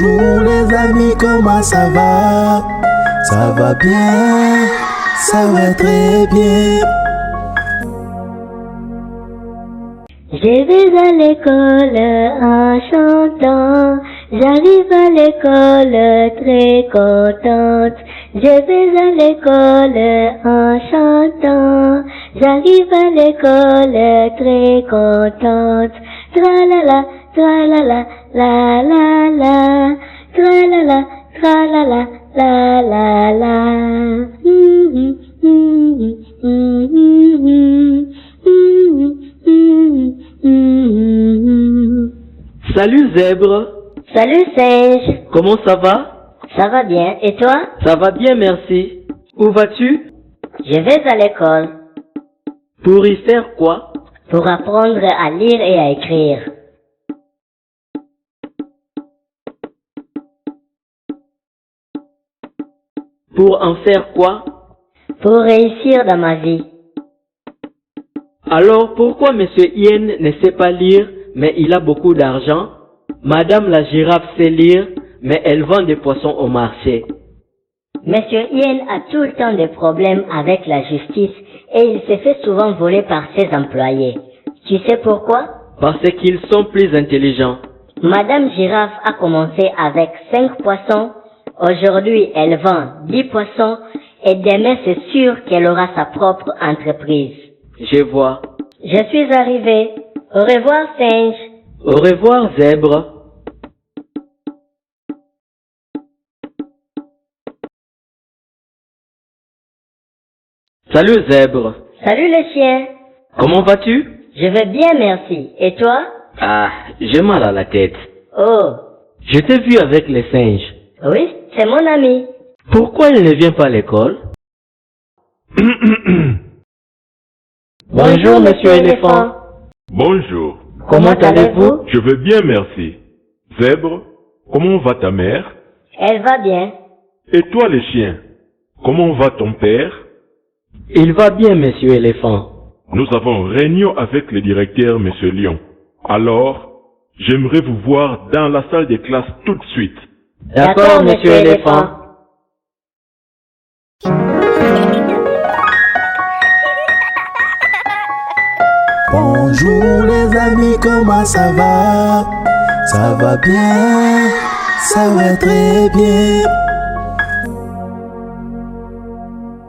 Bonjour les amis, comment ça va? Ça va bien, ça va très bien. Je vais à l'école en chantant, j'arrive à l'école très contente. Je vais à l'école en chantant, j'arrive à l'école très contente. Tra-la-la, tra-la-la, la-la-la, tra-la-la, tra-la-la, la-la-la. Salut zèbre. Salut singe. Comment ça va? Ça va bien, et toi? Ça va bien, merci. Où vas-tu? Je vais à l'école Pour y faire quoi? pour apprendre à lire et à écrire. Pour en faire quoi? Pour réussir dans ma vie. Alors pourquoi Monsieur Ien ne sait pas lire, mais il a beaucoup d'argent? Madame la girafe sait lire, mais elle vend des poissons au marché. Monsieur Ien a tout le temps des problèmes avec la justice et il se fait souvent voler par ses employés. Tu sais pourquoi? Parce qu'ils sont plus intelligents. Madame Girafe a commencé avec 5 poissons. Aujourd'hui, elle vend 10 poissons et demain, c'est sûr qu'elle aura sa propre entreprise. Je vois. Je suis arrivée. Au revoir, singe. Au revoir, zèbre. Salut, zèbre. Salut les chiens. Comment vas-tu? Je vais bien, merci. Et toi? Ah, j'ai mal à la tête. Oh, Je t'ai vu avec les singes. oui, c'est mon ami. Pourquoi il ne vient pas à l'école? Bonjour, monsieur éléphant. Bonjour, Comment allez-vous? je vais bien, merci. Zèbre, comment va ta mère? Elle va bien. Et toi les chiens, comment va ton père? Il va bien, monsieur éléphant. Nous avons réunion avec le directeur, monsieur Lion. Alors, j'aimerais vous voir dans la salle des classes tout de suite. D'accord, monsieur éléphant. Bonjour les amis, comment ça va? Ça va bien, ça va très bien.